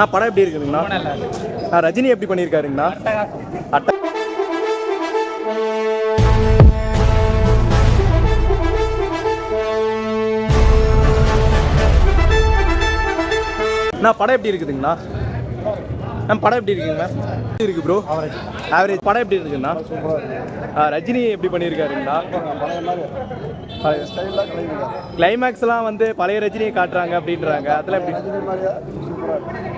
படம் எப்படி இருக்குதுங்கண்ணா? ரஜினி எப்படி பண்ணியிருக்காருங்கண்ணா? படம் எப்படி இருக்குதுங்கண்ணா? படம் எப்படி இருக்குங்கண்ணா? இருக்கு ப்ரோ. ஆவரேஜ். படம் எப்படி இருக்குங்கண்ணா? ரஜினி எப்படி பண்ணியிருக்காருங்கண்ணா? கிளைமேக்ஸ்லாம் வந்து பழைய ரஜினியை காட்டுறாங்க அப்படின்றாங்க. அதெல்லாம் எப்படி?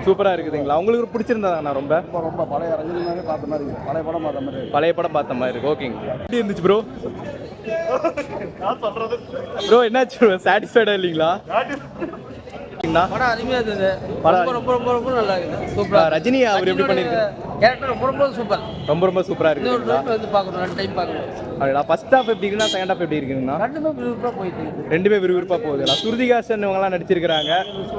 சூப்பராக இருக்குதுங்களா? உங்களுக்கு பிடிச்சிருந்தாங்கண்ணா? ரொம்ப ரொம்ப பழைய ரஜினி மாதிரி பார்த்த மாதிரி இருக்கு. பழைய படம் பார்த்த மாதிரி இருக்கு. ஓகேங்க. எப்படி இருந்துச்சு ப்ரோ? ப்ரோ என்னாச்சு ப்ரோ? சாட்டிஸ்ஃபைடாக இல்லைங்களா? படம் அருமையாக இருந்தது. ரொம்ப நல்லா இருக்குது. சூப்பரா ரஜினி அவர் எப்படி பண்ணியிருக்காரு? கேரக்டர் ரொம்ப சூப்பர். ரொம்ப சூப்பராக இருக்குது. வந்து பார்க்கணும், ரெண்டு டைம் பார்க்கணும். அப்படிங்களா? ஃபர்ஸ்ட் ஹாஃப் எப்படி இருக்குன்னா செகண்ட் ஹாஃப் எப்படி இருக்குங்கண்ணா? ரெண்டுமே விறுவிறுப்பாக போகுதுங்களா? ஸ்ருதிஹாசன் இவங்கெல்லாம் நடிச்சிருக்கிறாங்க.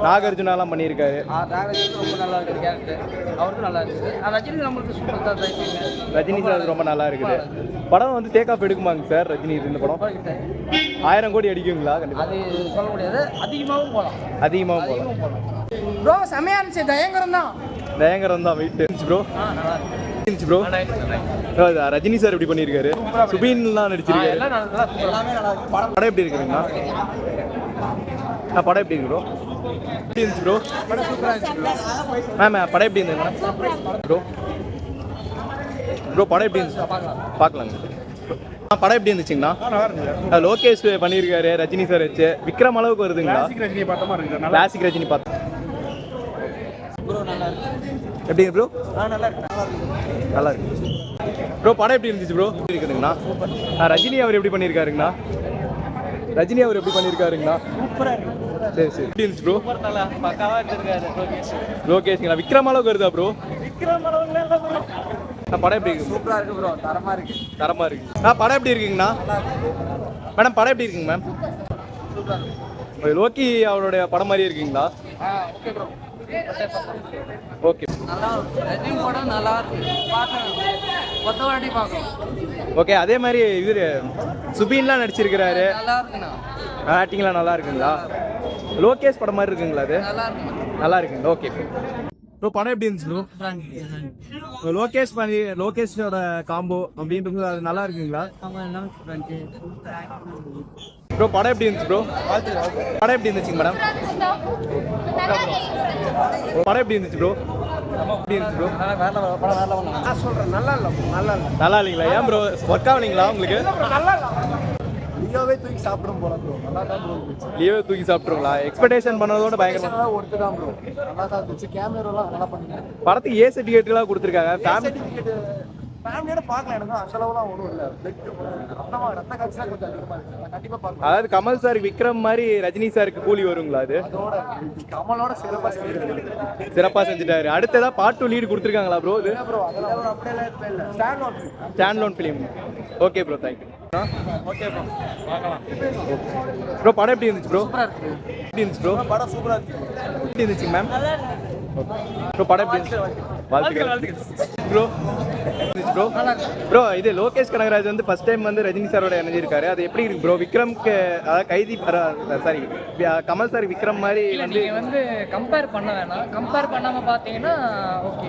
நாகார்ஜுனாலாம் பண்ணியிருக்காரு. நாகார்ஜுனா ரொம்ப நல்லா இருக்குது கேரக்டர். அவருக்கும் நல்லா இருக்குது. ரஜினி நம்மளுக்கு சூப்பர் தான். ரஜினி சார் ரொம்ப நல்லா இருக்குது. படம் வந்து டேக் ஆஃப் எடுக்குமாங்க சார் ரஜினி இந்த படம்? 1000 கோடி அடிக்குங்களா? கண்டிப்பாக அது சொல்ல முடியாது. அதிகமாகவும் போகலாம். அதிகமாகவும் போகலாம். ப்ரோ செமையா இருந்துச்சு. தயங்கரம் தான் வெயிட் இருந்துச்சு ப்ரோ. இருந்துச்சு ப்ரோ. ரஜினி சார் எப்படி பண்ணியிருக்காரு? சுபீன்லாம் நடிச்சிருக்காரு. படம் எப்படி இருக்குதுங்கண்ணா? படம் எப்படி இருக்கு ப்ரோ? எப்படி இருந்துச்சு ப்ரோ? படம் எப்படி இருந்ததுங்கண்ணா ப்ரோ? படம் எப்படி இருந்துச்சு? பார்க்கலாங்க. படம் எப்படி இருந்துச்சுங்கண்ணா? லோகேஷ் பண்ணியிருக்காரு ரஜினி சார் வச்சு. விக்ரம் அளவுக்கு வருதுங்களா? கிளாசிக் ரஜினி பார்த்தா எப்படி ப்ரோ? நல்லா இருக்கு ப்ரோ. படம் எப்படி இருந்துச்சு ப்ரோ? இருக்குதுங்கண்ணா. ரஜினி அவர் எப்படி பண்ணியிருக்காருங்கண்ணா? சரி எப்படி இருந்துச்சு ப்ரோ? லோகேஷ்ங்களா? விக்ரம் அளவுக்கு வருதா ப்ரோ? படம் எப்படி இருக்கு? சூப்பரா இருக்கு ப்ரோ. தரமா இருக்கு. படம் எப்படி இருக்குங்கண்ணா? மேடம் படம் எப்படி இருக்குங்க மேம்? லோக்கி அவருடைய படம் மாதிரி இருக்குங்களா? Okay bro. ஓகே. ரஜினி படம் நல்லா இருக்கு. பார்க்கலாம். ஓகே. அதே மாதிரி இவர் சுபீன்லாம் நடிச்சிருக்கிறாரு. நல்லா இருக்குண்ணா. ஆக்டிங்லாம் நல்லா இருக்குங்களா? லோகேஷ் படம் மாதிரி இருக்குங்களா? அது நல்லா இருக்குங்க. Okay bro. படம் எப்படி இருந்துச்சு ப்ரோ? லோகேஷோட காம்போ அப்படின்றது அது நல்லா இருக்குங்களா ப்ரோ? படம் எப்படி இருந்துச்சு ப்ரோ? படம் எப்படி இருந்துச்சுங்க மேடம்? படம் எப்படி இருந்துச்சு ப்ரோ? எப்படி இருந்துச்சு ப்ரோ? நல்லா இல்லைங்களா? ஏன் ப்ரோ ஒர்க் ஆகலைங்களா உங்களுக்கு? லீவே தூக்கி சாப்பிடும் போல ப்ரோ. நல்லா தான் ப்ரோ இருந்துச்சு. லீவே தூக்கி சாப்பிட்ருங்களா? எக்ஸ்பெக்டேஷன் பண்ணதோட பயங்கரமா ஒர்த்து தான் ப்ரோ. நல்லா தான் இருந்துச்சு. கேமராலாம் நல்லா பண்ணிருக்காங்க. படத்துக்கு ஏ சர்டிஃபிகேட்லாம் கொடுத்துருக்காங்க. ஃபேமிலியோட பார்க்கலாம். எனக்கு அசலவெல்லாம் ஒன்றும் இல்லை. ரத்த காட்சிலாம் கொஞ்சம் அதிகமாக இருக்கு. கண்டிப்பாக பார்க்கலாம். அதாவது கமல் சார் விக்ரம் மாதிரி ரஜினி சாருக்கு கூலி வருங்களா? அது அதோட கமலோட சிறப்பாக செஞ்சுட்டாரு. அடுத்ததா பார்ட் 2 லீடு கொடுத்துருக்காங்களா ப்ரோ? இது ப்ரோ அதெல்லாம் அப்படியே இல்லை. Stand loan film. Okay bro, thank you. Okay bro, பார்க்கலாம். ப்ரோ படம் எப்படி இருந்துச்சு ப்ரோ? சூப்பரா இருக்கு. எப்படி இருந்துச்சு ப்ரோ? படம் சூப்பராக இருக்கு. எப்படி இருந்துச்சுங்க மேம்? ப்ரோ படம் எப்படி இருந்துச்சு? வாழ்த்துக்கள் ப்ரோ. ப்ரோ ப்ரோ இது லோகேஷ் கனகராஜ் வந்து ஃபர்ஸ்ட் டைம் வந்து ரஜினி சாரோட இணைஞ்சிருக்காரு. அது எப்படி இருக்கு ப்ரோ? விக்ரம்க்கு அதாவது கைதி சாரி கமல் சார் விக்ரம் மாதிரி வந்து கம்பேர் பண்ண வேணாம். கம்பேர் பண்ணாமல் பார்த்தீங்கன்னா ஓகே,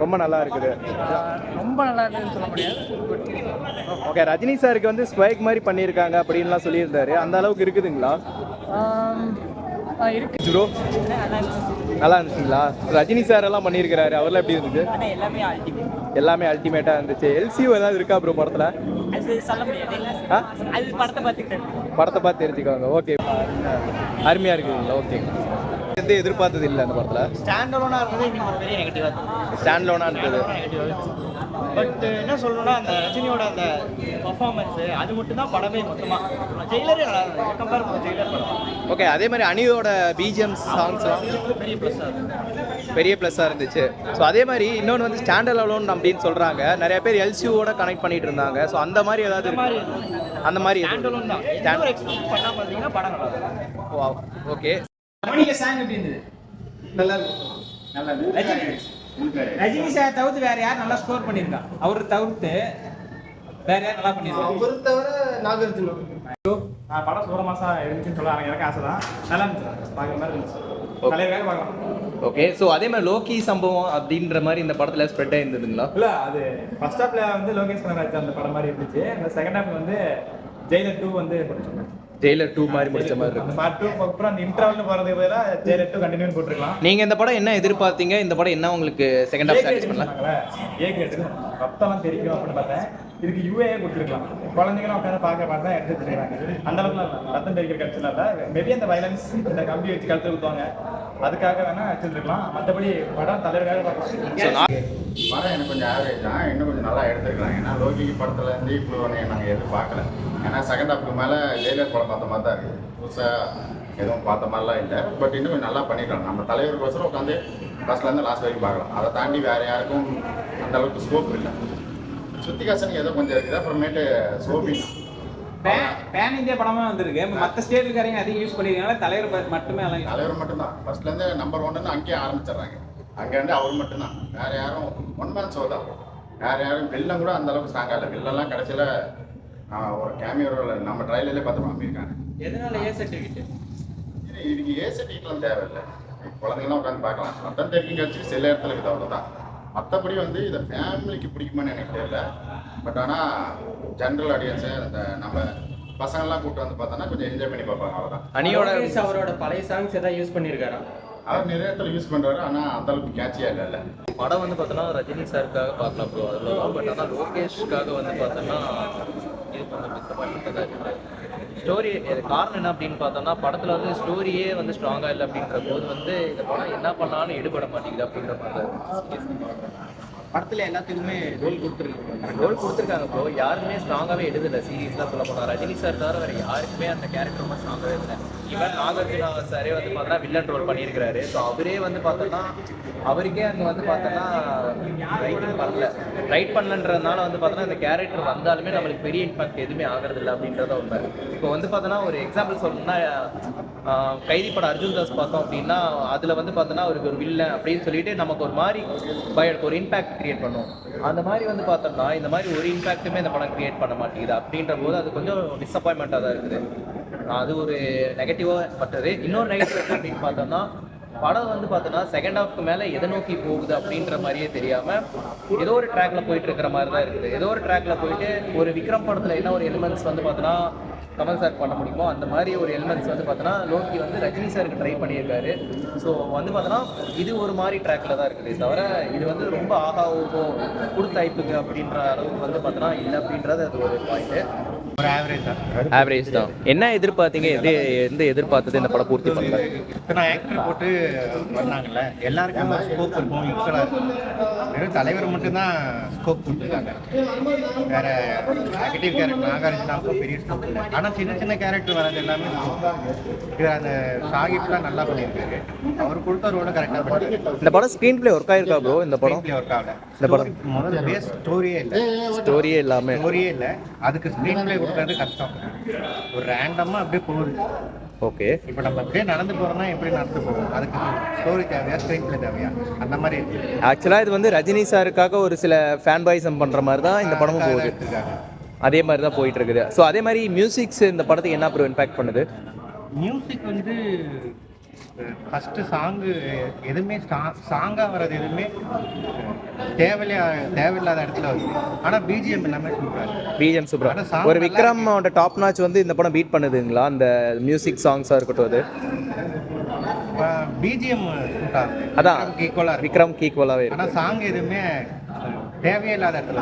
ரொம்ப நல்லா இருக்குது. ரொம்ப நல்லா இருக்குன்னு சொல்ல முடியாது. ஓகே. ரஜினி சாருக்கு வந்து ஸ்வைக் மாதிரி பண்ணியிருக்காங்க அப்படின்லாம் சொல்லியிருந்தாரு. அந்த அளவுக்கு இருக்குதுங்களா? இருக்கு ப்ரோ. நல்லா இருந்துச்சுங்களா? ரஜினி சார் எல்லாம் பண்ணியிருக்கிறாரு. அவர்லாம் எப்படி இருந்துச்சு? எல்லாமே அல்டிமேட்டாக இருந்துச்சு. எல்சியூ ஏதாவது இருக்கா ப்ரோ படத்தில்? படத்தை பார்த்து தெரிஞ்சுக்கோங்க. ஓகே, அருமையாக இருக்குதுங்களா? ஓகே. எந்த எதிர்பார்த்தது இல்லை அந்த படத்தில். ஸ்டாண்ட் அலோனாக இருந்தது. பட் என்ன சொல்லணும்னா அந்த ரஜினியோட அந்த பர்ஃபார்மன்ஸு அது மட்டும் தான் படமே மொத்தமாக. ஜெயிலரே நல்லா இருந்தது கம்பேர் பண்ண ஜெயிலர் படம். ஓகே. அதே மாதிரி அனியோட பிஜிஎம்ஸ் சாங்ஸ்லாம் பெரிய ப்ளஸ்ஸாக இருந்துச்சு. ஸோ அதே மாதிரி இன்னொன்று வந்து ஸ்டாண்ட் அலோன் அப்படின்னு சொல்கிறாங்க. நிறைய பேர் எல்சியூவோட கனெக்ட் பண்ணிட்டு இருந்தாங்க. ஸோ அந்த மாதிரி ஏதாவது அந்த மாதிரி ஸ்டாண்ட் அலோன் தான். எக்ஸ்பெக்ட் பண்ணாமல் பார்த்தீங்கன்னா படம் நல்லா இருக்கும். ஓகே. சாங் எப்படி இருந்தது? நல்லா இருந்தது. ரஜினி சார் தவிர்த்து வேற யார் நல்லா ஸ்கோர் பண்ணியிருக்கா? அவர் தவிர்த்து வேற யார் நல்லா பண்ணியிருக்கா? அவர் தவிர நாகார்ஜுனா. படம் சூப்பரமாசா இருந்துச்சுன்னு சொல்ல எனக்கு ஆசை தான். நல்லா இருந்துச்சு. பார்க்குற மாதிரி இருந்துச்சு. தலைவராக பார்க்கலாம். ஓகே, ஸோ அதே மாதிரி லோக்கி சம்பவம் அப்படின்ற மாதிரி இந்த படத்தில் ஸ்ப்ரெட் ஆயிருந்ததுங்களா? இல்லை அது ஃபர்ஸ்ட் ஹாஃப்ல வந்து லோகேஷ் கனகராஜ் அந்த படம் மாதிரி இருந்துச்சு. அந்த செகண்ட் ஹாஃப் வந்து ஜெயிலர் 2 வந்து முடிச்சோம். ஜெயிலர் 2 மாதிரி முடிச்ச மாதிரி இருக்கு. பார்ட் 2 அப்புறம் அந்த இன்டர்வல்னு போகிறதுக்கு பதிலாக ஜெயிலர் 2 கண்டினியூ போட்டுருக்கலாம். நீங்கள் இந்த படம் என்ன எதிர்பார்த்தீங்க? இந்த படம் என்ன உங்களுக்கு செகண்ட் ஹாஃப் சாட்டிஸ்ஃபை பண்ணல? ரத்தம்லாம் தெரிக்கும் அப்படின்னு பார்த்தேன். இதுக்கு யூஏ கொடுத்துருக்கலாம். குழந்தைங்களும் உட்காந்து பார்க்க பார்த்து தான் எடுத்து வச்சுருக்காங்க. அந்த அளவுக்கு ரத்தம் தெரிக்கிற கட்சியில் இல்லை. மேபி அந்த வயலன்ஸ் இந்த கம்பி வச்சு கழுத்து ஊற்றுவாங்க, அதுக்காக வேணா வச்சுருக்கலாம். மற்றபடி படம் தலைவருக்காக பார்க்கலாம். படம் எனக்கு கொஞ்சம் ஆவரேஜ் தான். இன்னும் கொஞ்சம் நல்லா எடுத்துருக்கலாம். ஏன்னா லோகி படத்தில் இருந்து இப்போ நாங்கள் எதிர்பார்க்கல. ஏன்னா செகண்ட் ஹாஃப்க்கு மேலே ஜெயிலர் படம் பார்த்த மாதிரி தான் இருக்குது. புதுசாக எதுவும் பார்த்த மாதிரிலாம் இல்லை. பட் இன்னும் கொஞ்சம் நல்லா பண்ணிக்கலாம். நம்ம தலைவருக்கோசரம் உட்காந்து ஃபர்ஸ்ட்லேருந்து லாஸ்ட் வரைக்கும் பார்க்கலாம். அதை தாண்டி வேறு யாருக்கும் அந்த அளவுக்கு ஸ்கோப் இல்லை. சுத்திகாசனுக்கு ஏதோ கொஞ்சம் இருக்குது. அப்புறமேட்டு சோபினா பேன் இந்தியா படமாக வந்திருக்கு. மற்ற ஸ்டேட்டுக்காரங்க அதிகம் யூஸ் பண்ணிக்கிறதுனால தலைவர் மட்டுமே எல்லாம் தலைவர் மட்டும்தான் ஃபர்ஸ்ட்லேருந்து நம்பர் 1ன்னு அங்கேயே ஆரம்பிச்சிடுறாங்க. அங்கேருந்து அவர் மட்டும்தான், வேறு யாரும் ஒன் மேன் ஷோ தான். வேறு யாரும் வில்லன் கூட அந்த அளவுக்கு ஸ்ட்ராங்காக இல்லை. வில்லன்லாம் கடைசியில் ஒரு கேமியோவில் நம்ம ட்ரைலர்லேயே பார்த்து பண்ணியிருக்காங்க. எதனால ஏ சர்டிஃபிகேட்? இதுக்கு ஏ சர்டிஃபிகேட்லாம் தேவையில்லை. குழந்தைங்களாம் உட்காந்து பார்க்கலாம். ரத்தம் தெரிக்கும் கட்சி சில இடத்துல இருக்குது, அவ்வளோதான். மற்றபடி வந்து இதை ஃபேமிலிக்கு பிடிக்குமான்னு எனக்கு தெரியல. பட் ஆனால் ஜென்ரல் ஆடியன்ஸு இந்த நம்ம பசங்கள்லாம் கூப்பிட்டு வந்து பார்த்தோன்னா கொஞ்சம் என்ஜாய் பண்ணி பார்ப்பாங்க, அவ்வளோதான். அணியோட அவரோட பழைய சாங்ஸ் ஏதாவது யூஸ் பண்ணியிருக்காரா? அவர் நிறைய இடத்துல யூஸ் பண்ணுறாரு, ஆனால் அந்தளவுக்கு கேட்சியாக இல்லை. படம் வந்து பார்த்தோன்னா ரஜினி சாருக்காக பார்க்கலாம் ப்ரோ, அதில். பட் ஆனால் லோகேஷ்காக வந்து பார்த்தோன்னா இது கொஞ்சம் டிசப்பாயின்மெண்ட்டாக தான் இருக்குது. ஸ்டோரி காரணம் என்ன அப்படின்னு பார்த்தோம்னா, படத்தில் வந்து ஸ்டோரியே வந்து ஸ்ட்ராங்காக இல்லை அப்படின்ற போது வந்து இந்த படம் என்ன பண்ணாலும் எடுபட மாட்டேங்குது அப்படின்ற மாதிரி தான். படத்தில் எல்லாத்துக்குமே ரோல் கொடுத்துருக்காங்க ப்ரோ. யாருமே ஸ்ட்ராங்காகவே எடுதில்லை சீரியஸ்லாம் சொல்ல போனால். ரஜினி சார் தவிர வேறு யாருக்குமே அந்த கேரக்டர் ரொம்ப ஸ்ட்ராங்காகவே இல்லை. ஈவன் நாகார்ஜுனா சாரே வந்து பார்த்தோன்னா வில்லன் ரோல் பண்ணியிருக்கிறாரு. ஸோ அவரே வந்து பார்த்தோன்னா அவருக்கே அங்கே வந்து பார்த்தோன்னா ரைட் பண்ணலன்றதுனால வந்து பார்த்தோன்னா இந்த கேரக்டர் வந்தாலுமே நம்மளுக்கு பெரிய இம்பாக்ட் எதுவுமே ஆகிறதில்ல அப்படின்றத உண்மை. இப்போ வந்து பார்த்தோன்னா ஒரு எக்ஸாம்பிள் சொல்லணும்னா, கைதி படம் அர்ஜுன் தாஸ் பார்த்தோம் அப்படின்னா அதில் வந்து பார்த்தோன்னா அவருக்கு ஒரு வில்லன் அப்படின்னு சொல்லிட்டு நமக்கு ஒரு மாதிரி ஒரு இம்பாக்ட் கிரியேட் பண்ணும். அந்த மாதிரி வந்து பார்த்தோம்னா இந்த மாதிரி ஒரு இம்பாக்ட்டுமே இந்த படம் கிரியேட் பண்ண மாட்டேங்குது. அப்படின்ற போது அது கொஞ்சம் டிசப்பாயின்மெண்ட்டாக தான் இருக்குது. அது ஒரு நெகட்டிவாக பட்டது. இன்னொரு நெகட்டிவ் அப்படின்னு பார்த்தோம்னா, படம் வந்து பார்த்தோன்னா செகண்ட் ஹாஃப்க்கு மேலே எதை நோக்கி போகுது அப்படின்ற மாதிரியே தெரியாமல் ஏதோ ஒரு ட்ராக்ல போயிட்டு இருக்கிற மாதிரி தான் இருக்குது. ஏதோ ஒரு ட்ராக்ல போயிட்டு ஒரு விக்ரம் படத்தில் என்ன ஒரு எலிமெண்ட்ஸ் வந்து பார்த்தோன்னா கமல் சார் பண்ண முடியுமோ அந்த மாதிரி ஒரு எலிமெண்ட்ஸ் வந்து பார்த்தோன்னா லோக்கி வந்து ரஜினி சாருக்கு ட்ரை பண்ணியிருக்காரு. ஸோ வந்து பார்த்தோன்னா இது ஒரு மாதிரி ட்ராக்ல தான் இருக்குது. தவிர இது வந்து ரொம்ப ஆகாவோ கொடுத்த ஐப்புக்கு அப்படின்ற அளவுக்கு வந்து பார்த்தோன்னா இல்லை அப்படின்றது அது ஒரு பாயிண்ட்டு. ஒரு ஆவரேஜ் தான். என்ன எதிர்பார்த்தீங்க? எந்த எதிர்பார்த்தது இந்த படம் பூர்த்தி பண்ணல? இத்தனை ஆக்டர் போட்டு பண்ணாங்கல்ல, எல்லாருக்கும் ஸ்கோப் இருக்கும். ஈக்குவலாக இருக்கும். வெறும் தலைவர் மட்டும்தான் ஸ்கோப் கொடுத்துருக்காங்க. வேற நெகட்டிவ் கேரக்டர் நாகார்ஜுனாவுக்கும் பெரிய ஸ்கோப் இல்லை. ஆனால் சின்ன சின்ன கேரக்டர் வர்றது எல்லாமே இது அந்த சாகிப்லாம் நல்லா பண்ணியிருக்காரு. அவர் கொடுத்த ரோட கரெக்டாக பண்ணியிருக்காரு. இந்த படம் ஸ்க்ரீன் பிளே ஒர்க் ஆயிருக்கா ப்ரோ? இந்த படம் ஒர்க் ஆகல. இந்த படம் முதல்ல பேஸ் ஸ்டோரியே இல்லை. அதுக்கு ஸ்க்ரீன் பிளே கொடுக்கறது கஷ்டம். ஒரு ரேண்டமாக அப்படியே போகுது. ஓகே, இப்போ நம்ம அப்படியே நடந்து போகிறோம்னா எப்படி நடந்து போகும்? அதுக்கு ஸ்டோரி தேவையா, ஸ்க்ரீன் பிளே தேவையா? அந்த மாதிரி ஆக்சுவலாக இது வந்து ரஜினி சாருக்காக ஒரு சில ஃபேன் பாய்ஸம் பண்ணுற மாதிரி தான் இந்த படமும் போகுது. அதே மாதிரி தான் போயிட்டு இருக்குது. ஸோ அதே மாதிரி மியூசிக்ஸ் இந்த படத்துக்கு என்ன ப்ரோ இம்பாக்ட் பண்ணுது? மியூசிக் வந்து ஃபஸ்ட்டு சாங்கு எதுவுமே சாங்காக வர்றது எதுவுமே தேவையில்லாத இடத்துல வருது. ஆனால் பிஜிஎம் எல்லாமே சூப்பராக ஒரு விக்ரமோட டாப் நாச் வந்து இந்த படம் பீட் பண்ணுதுங்களா? அந்த மியூசிக் சாங்ஸாக இருக்கட்டும், அது பிஜிஎம் அதான் விக்ரம் ஈக்குவலாகவே. ஆனால் சாங் எதுவுமே தேவையில்லாத இடத்துல